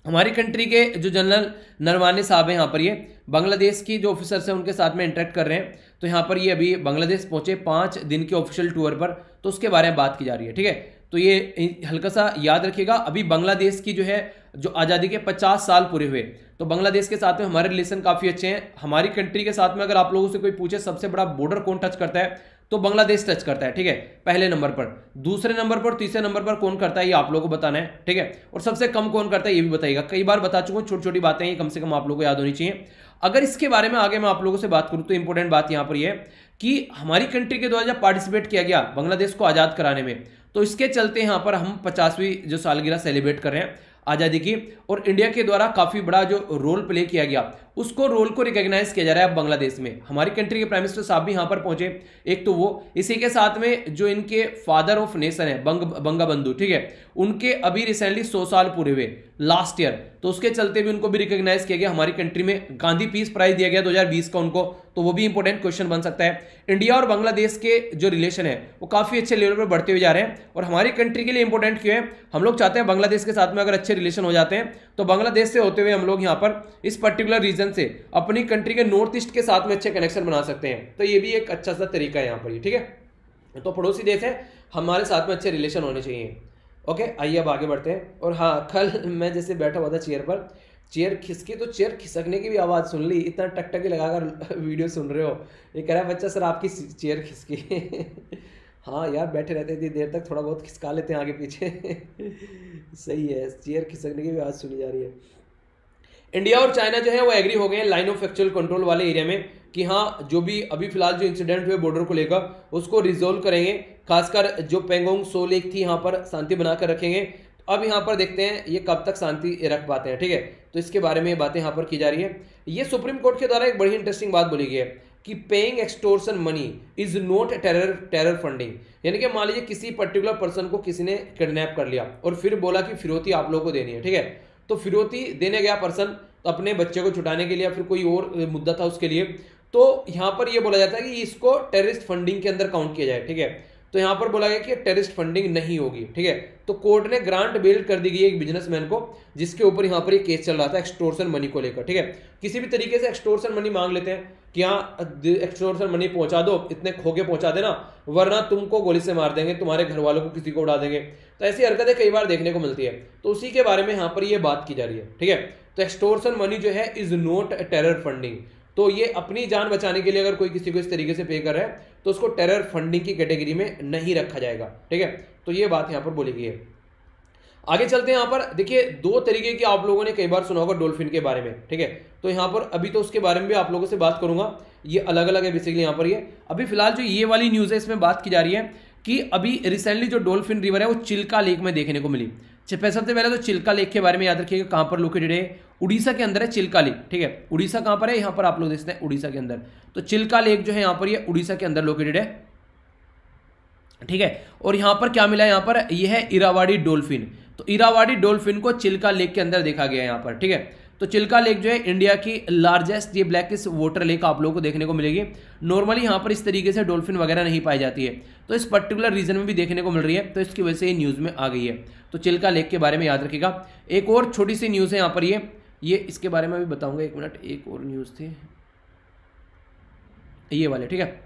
हमारी कंट्री के जो जनरल नरवाने साहब हैं यहाँ पर, ये बांग्लादेश की जो ऑफिसर्स हैं उनके साथ में इंटरेक्ट कर रहे हैं। तो यहाँ पर ये अभी बांग्लादेश पहुंचे 5 दिन के ऑफिशियल टूर पर, तो उसके बारे में बात की जा रही है, ठीक है। तो ये हल्का सा याद रखिएगा, अभी बांग्लादेश की जो है जो आज़ादी के 50 साल पूरे हुए, तो बांग्लादेश के साथ में हमारे रिलेशन काफ़ी अच्छे हैं। हमारी कंट्री के साथ में अगर आप लोगों से कोई पूछे सबसे बड़ा बॉर्डर कौन टच करता है, तो बांग्लादेश टच करता है, ठीक है, पहले नंबर पर। दूसरे नंबर पर, तीसरे नंबर पर कौन करता है ये आप लोगों को बताना है, ठीक है। और सबसे कम कौन करता है ये भी बताइएगा। कई बार बता चुका हूं, छोटी छोटी बातें ये कम से कम आप लोगों को याद होनी चाहिए। अगर इसके बारे में आगे मैं आप लोगों से बात करूं तो इंपॉर्टेंट बात यहां पर यह है कि हमारी कंट्री के द्वारा जब पार्टिसिपेट किया गया बांग्लादेश को आज़ाद कराने में, तो इसके चलते यहाँ पर हम 50वीं जो सालगिरह सेलिब्रेट कर रहे हैं आज़ादी की, और इंडिया के द्वारा काफ़ी बड़ा जो रोल प्ले किया गया उसको रोल को रिकॉग्नाइज किया जा रहा है अब बांग्लादेश में। हमारी कंट्री के प्राइम मिनिस्टर साहब भी यहाँ पर पहुंचे, एक तो वो, इसी के साथ में जो इनके फादर ऑफ नेशन है बंगबंधु, ठीक है, उनके अभी रिसेंटली 100 साल पूरे हुए लास्ट ईयर, तो उसके चलते भी उनको भी रिकॉग्नाइज किया गया। हमारी कंट्री में गांधी पीस प्राइज दिया गया 2020 का उनको, तो वो भी इंपॉर्टेंट क्वेश्चन बन सकता है। इंडिया और बांग्लादेश के जो रिलेशन है वो काफ़ी अच्छे लेवल पर बढ़ते हुए जा रहे हैं, और हमारी कंट्री के लिए इंपॉर्टेंट क्यों है, हम लोग चाहते हैं बांग्लादेश के साथ में अगर अच्छे रिलेशन हो जाते हैं तो बांग्लादेश से होते हुए हम लोग यहाँ पर इस पर्टिकुलर रीजन से अपनी कंट्री के नॉर्थ ईस्ट के साथ में अच्छे कनेक्शन बना सकते हैं। तो ये भी एक अच्छा सा तरीका है यहाँ पर, ठीक है। तो पड़ोसी देश है, हमारे साथ में अच्छे रिलेशन होने चाहिए। ओके, आइए अब आगे बढ़ते हैं। और हाँ, कल मैं जैसे बैठा हुआ था चेयर पर, चेयर खिसकी तो चेयर खिसकने की भी आवाज़ सुन ली, इतना टकटकी लगाकर वीडियो सुन रहे हो। ये कह रहा है बच्चा सर आपकी चेयर खिसकी हाँ यार, बैठे रहते इतनी देर तक, थोड़ा बहुत खिसका लेते हैं आगे पीछे सही है, चेयर खिसकने की भी आवाज़ सुनी जा रही है। इंडिया और चाइना जो है वो एग्री हो गए हैं लाइन ऑफ एक्चुअल कंट्रोल वाले एरिया में कि हाँ जो भी अभी फिलहाल जो इंसिडेंट हुए बॉर्डर को लेकर उसको रिजोल्व करेंगे। खासकर जो पेंगोंग सो लेक थी यहाँ पर शांति बनाकर रखेंगे। अब यहाँ पर देखते हैं ये कब तक शांति रख पाते हैं, ठीक है। तो इसके बारे में बातें यहाँ पर की जा रही है। ये सुप्रीम कोर्ट के द्वारा एक बड़ी इंटरेस्टिंग बात बोली गई है कि paying extortion money is not terror funding, यानी कि मान लीजिए किसी पर्टिकुलर पर्सन को किसी ने किडनैप कर लिया और फिर बोला कि फिरौती आप लोगों को देनी है, ठीक है। तो फिरौती देने गया पर्सन अपने बच्चे को छुटाने के लिए या फिर कोई और मुद्दा था उसके लिए, तो यहाँ पर यह बोला जाता है कि इसको टेररिस्ट फंडिंग के अंदर काउंट किया जाए, ठीक है। तो यहाँ पर बोला गया कि टेररिस्ट फंडिंग नहीं होगी, ठीक है। तो कोर्ट ने ग्रांट बेल कर दी गई एक बिजनेसमैन को जिसके ऊपर यहाँ पर ये केस चल रहा था एक्सटोर्शन मनी को लेकर, ठीक है। किसी भी तरीके से एक्सटोर्शन मनी मांग लेते हैं कि हाँ एक्सटोर्शन मनी पहुंचा दो, इतने खोके पहुंचा देना वरना तुमको गोली से मार देंगे, तुम्हारे घर वालों को किसी को उड़ा देंगे। तो ऐसी हरकतें कई बार देखने को मिलती है, तो उसी के बारे में यहाँ पर यह बात की जा रही है, ठीक है। तो एक्सटोर्शन मनी जो है इज नॉट टेरर फंडिंग, तो ये अपनी जान बचाने के लिए अगर कोई किसी को इस तरीके से पे कर रहा है तो उसको टेरर फंडिंग की कैटेगरी में नहीं रखा जाएगा, ठीक है। तो ये बात यहां पर बोली गई है। आगे चलते हैं। यहां पर देखिए दो तरीके की आप लोगों ने कई बार सुना होगा डॉल्फिन के बारे में, ठीक है। तो यहां पर अभी तो उसके बारे में भी आप लोगों से बात करूंगा, ये अलग अलग है बेसिकली। यहां पर ये अभी फिलहाल जो ये वाली न्यूज है इसमें बात की जा रही है कि अभी रिसेंटली जो डॉल्फिन रिवर है वो चिल्का लेक में देखने को मिली। सबसे पहले तो चिल्का लेक के बारे में याद रखिएगा, कहां पर लोकेटेड है, उड़ीसा के अंदर है चिल्का लेक, ठीक है। उड़ीसा कहां पर है, यहां पर आप लोग देखते हैं उड़ीसा के अंदर। तो चिल्का लेक जो है यहां पर ये उड़ीसा के अंदर लोकेटेड है, ठीक है। और यहां पर क्या मिला है, यहां पर यह है इरावाड़ी डॉल्फिन। तो इरावाड़ी डॉल्फिन को चिल्का लेक के अंदर देखा गया है यहां पर, ठीक है। तो चिल्का लेक जो है इंडिया की लार्जेस्ट ये ब्लैकिश वाटर लेक आप लोगों को देखने को मिलेगी। नॉर्मली यहाँ पर इस तरीके से डॉल्फिन वगैरह नहीं पाई जाती है, तो इस पर्टिकुलर रीजन में भी देखने को मिल रही है, तो इसकी वजह से ये न्यूज़ में आ गई है। तो चिल्का लेक के बारे में याद रखिएगा। एक और छोटी सी न्यूज़ है यहाँ पर, ये इसके बारे में भी बताऊंगा, एक मिनट। एक और न्यूज़ थी ये वाले, ठीक है।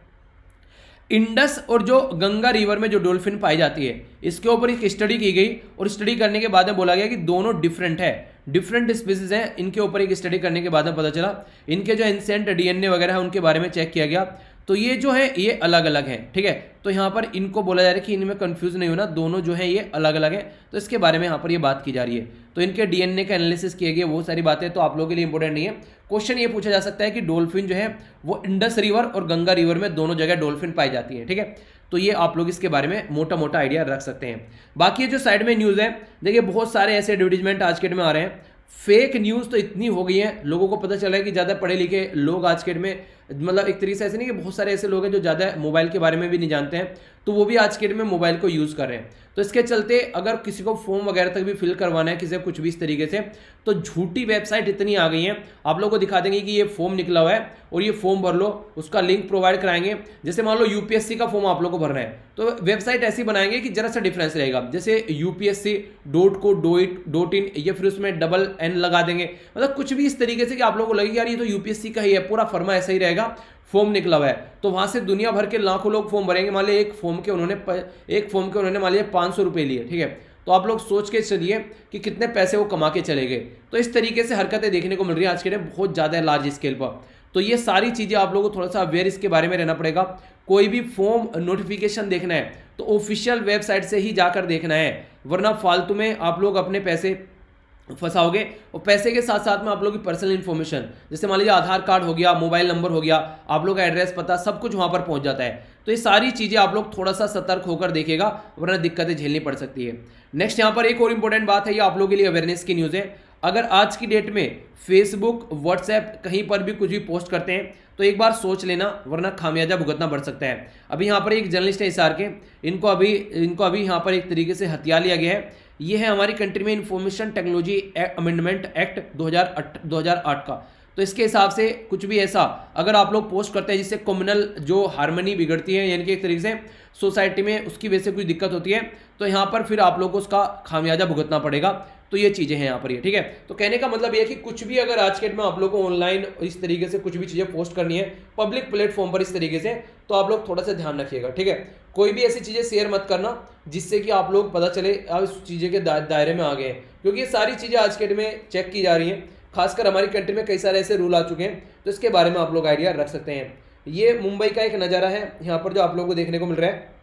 इंडस और जो गंगा रिवर में जो डॉल्फिन पाई जाती है इसके ऊपर एक स्टडी की गई और स्टडी करने के बाद में बोला गया कि दोनों डिफरेंट है, डिफरेंट स्पीसीज हैं। इनके ऊपर एक स्टडी करने के बाद में पता चला इनके जो एंसेंट डीएनए वगैरह है उनके बारे में चेक किया गया, तो ये जो है ये अलग अलग हैं, ठीक है। तो यहाँ पर इनको बोला जा रहा है कि इनमें कंफ्यूज नहीं होना, दोनों जो है ये अलग अलग हैं, तो इसके बारे में यहाँ पर ये बात की जा रही है। तो इनके डीएनए का एनालिसिस किए गए, वो सारी बातें तो आप लोगों के लिए इंपॉर्टेंट नहीं है। क्वेश्चन ये पूछा जा सकता है कि डॉल्फिन जो है वो इंडस रिवर और गंगा रिवर में दोनों जगह डॉल्फिन पाई जाती है, ठीक है। तो ये आप लोग इसके बारे में मोटा मोटा आइडिया रख सकते हैं। बाकी जो साइड में न्यूज़ है, देखिए बहुत सारे ऐसे एडवर्टीजमेंट आज के डेट में आ रहे हैं। फेक न्यूज़ तो इतनी हो गई है, लोगों को पता चला है कि ज़्यादा पढ़े लिखे लोग आज के डेट में, मतलब एक तरीके से ऐसे नहीं कि बहुत सारे ऐसे लोग हैं जो ज़्यादा मोबाइल के बारे में भी नहीं जानते हैं, तो वो भी आज के डेट में मोबाइल को यूज़ कर रहे हैं। तो इसके चलते अगर किसी को फॉर्म वगैरह तक भी फिल करवाना है किसी कुछ भी इस तरीके से, तो झूठी वेबसाइट इतनी आ गई हैं, आप लोगों को दिखा देंगे कि ये फॉर्म निकला हुआ है और ये फॉर्म भर लो, उसका लिंक प्रोवाइड कराएंगे। जैसे मान लो यूपीएससी का फॉर्म आप लोगों को भरना है, तो वेबसाइट ऐसी बनाएंगे कि जरा सा डिफरेंस रहेगा, जैसे upsc.co.in या फिर उसमें $n लगा देंगे, मतलब कुछ भी इस तरीके से कि आप लोगों को लगे यार ये तो यूपीएससी का ही है, पूरा फर्मा ऐसा ही रहेगा, फॉर्म निकला हुआ है। तो वहां से दुनिया भर के लाखों लोग फॉर्म भरेंगे, मान लीजिए एक फॉर्म के उन्होंने मान लीजिए 500 रुपए लिए, ठीक है। तो आप लोग सोच के चलिए कि कितने पैसे वो कमा के चले गए। तो इस तरीके से हरकतें देखने को मिल रही है आज के टाइम बहुत ज़्यादा लार्ज स्केल पर। तो ये सारी चीज़ें आप लोगों को थोड़ा सा अवेयर इसके बारे में रहना पड़ेगा। कोई भी फॉर्म नोटिफिकेशन देखना है तो ऑफिशियल वेबसाइट से ही जाकर देखना है, वरना फालतू में आप लोग अपने पैसे फंसाओगे। और पैसे के साथ साथ में आप लोग की पर्सनल इन्फॉर्मेशन, जैसे मान लीजिए आधार कार्ड हो गया, मोबाइल नंबर हो गया, आप लोग का एड्रेस पता सब कुछ वहां पर पहुंच जाता है। तो ये सारी चीज़ें आप लोग थोड़ा सा सतर्क होकर देखेगा, वरना दिक्कतें झेलनी पड़ सकती है। नेक्स्ट यहाँ पर एक और इंपॉर्टेंट बात है, ये आप लोगों के लिए अवेयरनेस की न्यूज़ है। अगर आज की डेट में फेसबुक, व्हाट्सएप कहीं पर भी कुछ भी पोस्ट करते हैं तो एक बार सोच लेना, वरना खामियाजा भुगतना पड़ सकता है। अभी यहाँ पर एक जर्नलिस्ट है एसआर के, इनको अभी यहाँ पर एक तरीके से हत्या लिया गया है। ये है हमारी कंट्री में इंफॉर्मेशन टेक्नोलॉजी अमेंडमेंट एक्ट 2008 का। तो इसके हिसाब से कुछ भी ऐसा अगर आप लोग पोस्ट करते हैं जिससे कम्युनल जो हार्मनी बिगड़ती है, यानी कि एक तरीके से सोसाइटी में उसकी वजह से कुछ दिक्कत होती है, तो यहाँ पर फिर आप लोग को उसका खामियाजा भुगतना पड़ेगा। तो ये चीज़ें हैं यहाँ पर, ये ठीक है। तो कहने का मतलब ये है कि कुछ भी अगर आज के डेट में आप लोग को ऑनलाइन इस तरीके से कुछ भी चीज़ें पोस्ट करनी है पब्लिक प्लेटफॉर्म पर इस तरीके से, तो आप लोग थोड़ा सा ध्यान रखिएगा, ठीक है। कोई भी ऐसी चीज़ें शेयर मत करना जिससे कि आप लोग पता चले आप इस चीज़ें के दायरे में आ गए हैं, क्योंकि ये सारी चीज़ें आज के डेट में चेक की जा रही हैं। खासकर हमारी कंट्री में कई सारे ऐसे रूल आ चुके हैं, तो इसके बारे में आप लोग आइडिया रख सकते हैं। ये मुंबई का एक नज़ारा है यहाँ पर जो आप लोगों को देखने को मिल रहा है,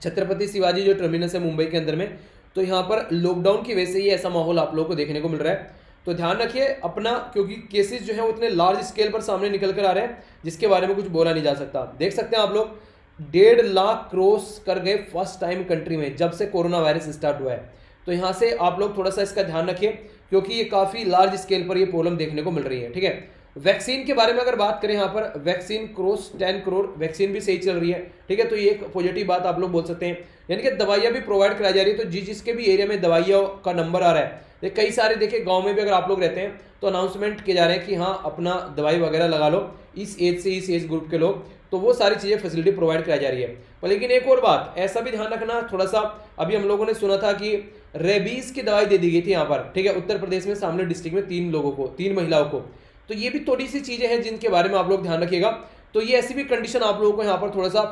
छत्रपति शिवाजी जो टर्मिनस है मुंबई के अंदर में। तो यहाँ पर लॉकडाउन की वजह से ही ऐसा माहौल आप लोगों को देखने को मिल रहा है। तो ध्यान रखिए अपना, क्योंकि केसेस जो है वो इतने लार्ज स्केल पर सामने निकल कर आ रहे हैं जिसके बारे में कुछ बोला नहीं जा सकता। देख सकते हैं आप लोग 1.5 लाख क्रॉस कर गए फर्स्ट टाइम कंट्री में जब से कोरोना वायरस स्टार्ट हुआ है। तो यहाँ से आप लोग थोड़ा सा इसका ध्यान रखिए, क्योंकि ये काफ़ी लार्ज स्केल पर ये प्रॉब्लम देखने को मिल रही है। ठीक है, वैक्सीन के बारे में अगर बात करें, यहाँ पर वैक्सीन क्रॉस 10 करोड़ वैक्सीन भी सही चल रही है। ठीक है, तो ये एक पॉजिटिव बात आप लोग बोल सकते हैं, यानी कि दवाइयाँ भी प्रोवाइड कराई जा रही है। तो जिसके भी एरिया में दवाइयों का नंबर आ रहा है, कई सारे देखिए गांव में भी अगर आप लोग रहते हैं तो अनाउंसमेंट किए जा रहे हैं कि हाँ अपना दवाई वगैरह लगा लो, इस एज से इस एज ग्रुप के लोग, तो वो सारी चीज़ें फैसिलिटी प्रोवाइड कराई जा रही है। पर लेकिन एक और बात ऐसा भी ध्यान रखना थोड़ा सा, अभी हम लोगों ने सुना था कि रेबीज की दवाई दे दी गई थी यहाँ पर। ठीक है, उत्तर प्रदेश में शामली डिस्ट्रिक्ट में 3 महिलाओं को। तो ये भी थोड़ी सी चीज़ें हैं जिनके बारे में आप लोग ध्यान रखिएगा। तो ये ऐसी भी कंडीशन आप लोगों को यहाँ पर थोड़ा सा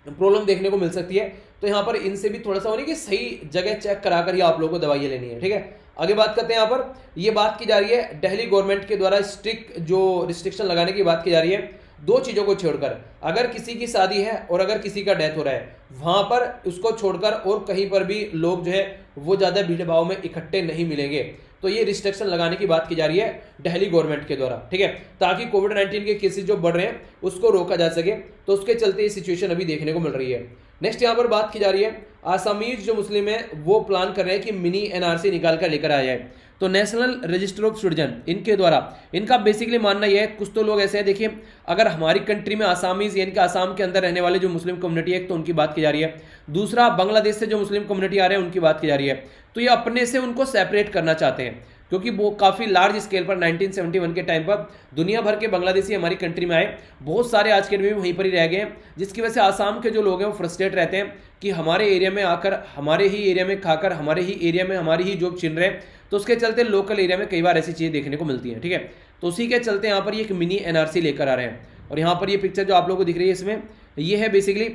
प्रॉब्लम देखने को मिल सकती है, तो यहाँ पर इनसे भी थोड़ा सा होने की सही जगह चेक कराकर ही आप लोगों को दवाइयाँ लेनी है। ठीक है, आगे बात करते हैं। यहाँ पर ये बात की जा रही है दिल्ली गवर्नमेंट के द्वारा स्ट्रिक्ट जो रिस्ट्रिक्शन लगाने की बात की जा रही है, 2 चीज़ों को छोड़कर, अगर किसी की शादी है और अगर किसी का डेथ हो रहा है, वहाँ पर उसको छोड़कर और कहीं पर भी लोग जो है वो ज़्यादा भीड़ भाव में इकट्ठे नहीं मिलेंगे। तो ये रिस्ट्रिक्शन लगाने की बात की जा रही है दिल्ली गवर्नमेंट के द्वारा। ठीक है, ताकि कोविड-19 के केसेस जो बढ़ रहे हैं उसको रोका जा सके, तो उसके चलते ये सिचुएशन अभी देखने को मिल रही है। नेक्स्ट यहाँ पर बात की जा रही है, आसामीज जो मुस्लिम है वो प्लान कर रहे हैं कि मिनी एनआरसी निकाल कर लेकर आ जाए। तो नेशनल रजिस्टर ऑफ सिटीजन इनके द्वारा, इनका बेसिकली मानना यह है, कुछ तो लोग ऐसे हैं, देखिए अगर हमारी कंट्री में आसामीज यानी कि आसाम के अंदर रहने वाले जो मुस्लिम कम्युनिटी है, तो उनकी बात की जा रही है। दूसरा, बांग्लादेश से जो मुस्लिम कम्युनिटी आ रहे हैं उनकी बात की जा रही है। तो ये अपने से उनको सेपरेट करना चाहते हैं, क्योंकि वो काफ़ी लार्ज स्केल पर 1971 के टाइम पर दुनिया भर के बांग्लादेशी हमारी कंट्री में आए, बहुत सारे आज के दिन में वहीं पर ही रह गए हैं, जिसकी वजह से आसाम के जो लोग हैं वो फ्रस्ट्रेट रहते हैं कि हमारे एरिया में आकर, हमारे ही एरिया में खाकर, हमारे ही एरिया में हमारी ही जॉब छिन रहे हैं। तो उसके चलते लोकल एरिया में कई बार ऐसी चीज़ें देखने को मिलती हैं। ठीक है, तो उसी के चलते यहाँ पर ये एक मिनी एनआरसी लेकर आ रहे हैं। और यहाँ पर ये पिक्चर जो आप लोगों को दिख रही है, इसमें ये है बेसिकली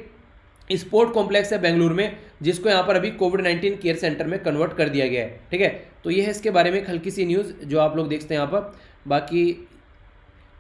स्पोर्ट कॉम्प्लेक्स है बेंगलुरु में, जिसको यहाँ पर अभी कोविड-19 केयर सेंटर में कन्वर्ट कर दिया गया है। ठीक है, तो ये है इसके बारे में एक हल्की सी न्यूज़ जो आप लोग देखते हैं यहाँ पर। बाकी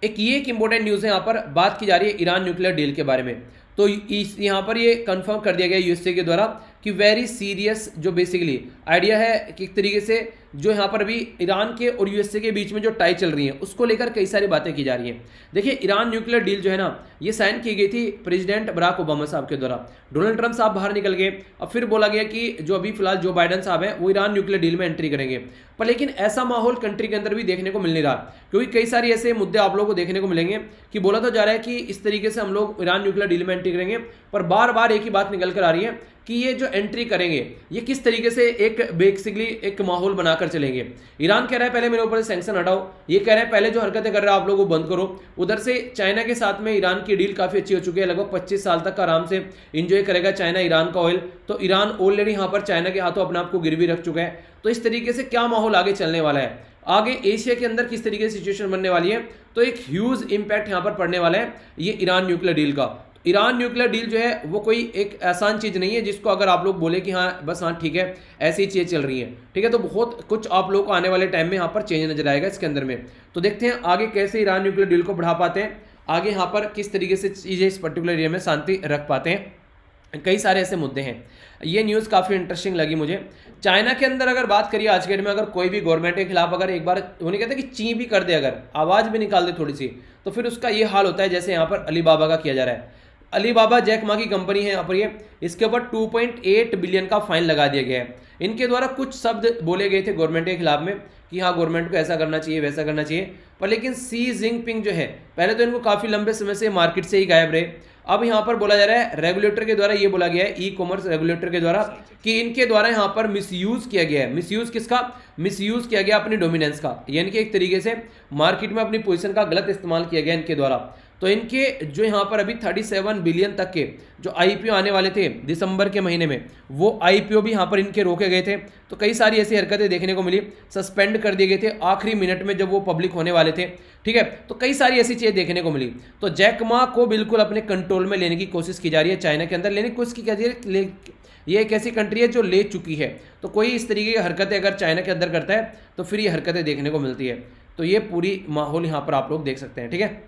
एक इंपॉर्टेंट न्यूज़ है, यहाँ पर बात की जा रही है ईरान न्यूक्लियर डील के बारे में। तो इस यहाँ पर ये कंफर्म कर दिया गया यूएसए के द्वारा कि वेरी सीरियस जो बेसिकली आइडिया है कि एक तरीके से जो यहाँ पर अभी ईरान के और यूएसए के बीच में जो टाई चल रही है उसको लेकर कई सारी बातें की जा रही हैं। देखिए, ईरान न्यूक्लियर डील जो है ना, ये साइन की गई थी प्रेसिडेंट बराक ओबामा साहब के द्वारा। डोनाल्ड ट्रंप साहब बाहर निकल गए, अब फिर बोला गया कि जो अभी फिलहाल जो बाइडेन साहब हैं वो ईरान न्यूक्लियर डील में एंट्री करेंगे। पर लेकिन ऐसा माहौल कंट्री के अंदर भी देखने को मिल नहीं रहा, क्योंकि कई सारे ऐसे मुद्दे आप लोगों को देखने को मिलेंगे कि बोला तो जा रहा है कि इस तरीके से हम लोग ईरान न्यूक्लियर डील में एंट्री करेंगे, पर बार बार एक ही बात निकल कर आ रही है कि ये जो एंट्री करेंगे ये किस तरीके से एक बेसिकली एक माहौल बनाकर चलेंगे। ईरान कह रहा है पहले मेरे ऊपर सैंक्शन हटाओ, ये कह रहे हैं पहले जो हरकतें कर रहे हो आप लोग वो बंद करो। उधर से चाइना के साथ में ईरान की डील काफ़ी अच्छी हो चुकी है, लगभग 25 साल तक आराम से इंजॉय करेगा चाइना ईरान का ऑयल। तो ईरान ऑलरेडी यहाँ पर चाइना के हाथों अपने आप को गिरवी रख चुका है। तो इस तरीके से क्या माहौल आगे चलने वाला है, आगे एशिया के अंदर किस तरीके से सिचुएशन बनने वाली है, तो एक ह्यूज इंपैक्ट यहाँ पर पड़ने वाला है ये ईरान न्यूक्लियर डील का। ईरान न्यूक्लियर डील जो है वो कोई एक आसान चीज़ नहीं है जिसको अगर आप लोग बोले कि हाँ बस हाँ ठीक है ऐसी चीज़ें चल रही हैं। ठीक है, तो बहुत कुछ आप लोग को आने वाले टाइम में यहाँ पर चेंज नजर आएगा इसके अंदर में। तो देखते हैं आगे कैसे ईरान न्यूक्लियर डील को बढ़ा पाते हैं, आगे यहाँ पर किस तरीके से चीज़ें इस पर्टिकुलर एरिया में शांति रख पाते हैं। कई सारे ऐसे मुद्दे हैं। ये न्यूज़ काफ़ी इंटरेस्टिंग लगी मुझे। चाइना के अंदर अगर बात करिए आज के डेट में, अगर कोई भी गवर्नमेंट के खिलाफ अगर एक बार उन्हें कहते हैं कि ची भी कर दे, अगर आवाज़ भी निकाल दे थोड़ी सी, तो फिर उसका ये हाल होता है जैसे यहाँ पर अलीबाबा का किया जा रहा है। अलीबाबा जैक मा की कंपनी है यहाँ पर, ये इसके ऊपर 2.8 बिलियन का फाइन लगा दिया गया है। इनके द्वारा कुछ शब्द बोले गए थे गवर्नमेंट के खिलाफ में कि हाँ गवर्नमेंट को ऐसा करना चाहिए वैसा करना चाहिए, पर लेकिन सी जिनपिंग जो है पहले तो इनको काफ़ी लंबे समय से मार्केट से ही गायब रहे। अब यहाँ पर बोला जा रहा है रेगुलेटर के द्वारा, ये बोला गया है ई कॉमर्स रेगुलेटर के द्वारा कि इनके द्वारा यहाँ पर मिसयूज किया गया है। मिसयूज किसका? मिसयूज किया गया अपनी डोमिनेंस का, यानी कि एक तरीके से मार्केट में अपनी पोजीशन का गलत इस्तेमाल किया गया इनके द्वारा। तो इनके जो यहाँ पर अभी 37 बिलियन तक के जो आईपीओ आने वाले थे दिसंबर के महीने में, वो आईपीओ भी यहाँ पर इनके रोके गए थे। तो कई सारी ऐसी हरकतें देखने को मिली, सस्पेंड कर दिए गए थे आखिरी मिनट में जब वो पब्लिक होने वाले थे। ठीक है, तो कई सारी ऐसी चीज़ें देखने को मिली। तो जैक मा को बिल्कुल अपने कंट्रोल में लेने की कोशिश की जा रही है, चाइना के अंदर लेने की कोशिश की जा रही है। ये एक ऐसी कंट्री है जो ले चुकी है, तो कोई इस तरीके की हरकतें अगर चाइना के अंदर करता है तो फिर ये हरकतें देखने को मिलती है। तो ये पूरी माहौल यहाँ पर आप लोग देख सकते हैं। ठीक है,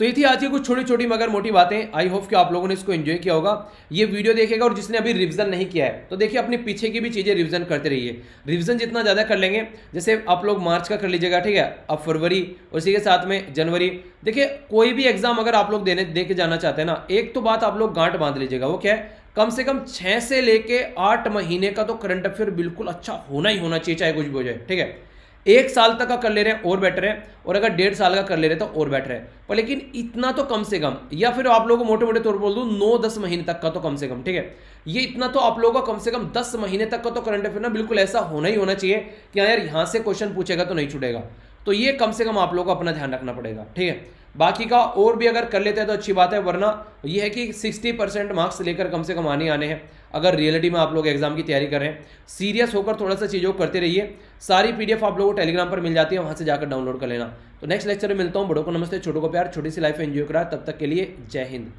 तो ये थी आज की कुछ छोटी छोटी मगर मोटी बातें। आई होप कि आप लोगों ने इसको एंजॉय किया होगा। ये वीडियो देखेगा और जिसने अभी रिवीजन नहीं किया है तो देखिए अपने पीछे की भी चीज़ें रिवीजन करते रहिए। रिवीजन जितना ज़्यादा कर लेंगे, जैसे आप लोग मार्च का कर लीजिएगा, ठीक है, अब फरवरी, उसी के साथ में जनवरी। देखिए कोई भी एग्जाम अगर आप लोग दे के जाना चाहते हैं ना, एक तो बात आप लोग गांठ बांध लीजिएगा, वो क्या है, कम से कम 6 से लेके 8 महीने का तो करंट अफेयर बिल्कुल अच्छा होना ही होना चाहिए, चाहे कुछ भी हो जाए, ठीक है। 1 साल तक का कर ले रहे हैं और बेटर है, और अगर 1.5 साल का कर ले रहे हैं तो और बेटर है, पर लेकिन इतना तो कम से कम, या फिर आप लोगों को मोटे मोटे तौर पर बोल दूं 9-10 महीने तक का तो कम से कम, ठीक है। ये इतना तो आप लोगों का कम से कम 10 महीने तक का तो करंट अफेयर ना बिल्कुल ऐसा होना ही होना चाहिए कि हाँ यार यहाँ से क्वेश्चन पूछेगा तो नहीं छूटेगा। तो ये कम से कम आप लोगों को अपना ध्यान रखना पड़ेगा, ठीक है। बाकी का और भी अगर कर लेते हैं तो अच्छी बात है, वरना ये है कि 60% मार्क्स लेकर कम से कम आने हैं अगर रियलिटी में आप लोग एग्जाम की तैयारी कर रहे हैं। सीरियस होकर थोड़ा सा चीज़ों को करते रहिए। सारी पीडीएफ आप लोगों को टेलीग्राम पर मिल जाती है, वहां से जाकर डाउनलोड कर लेना। तो नेक्स्ट लेक्चर में मिलता हूँ। बड़ों को नमस्ते, छोटों को प्यार, छोटी सी लाइफ एंजॉय करा। तब तक के लिए जय हिंद।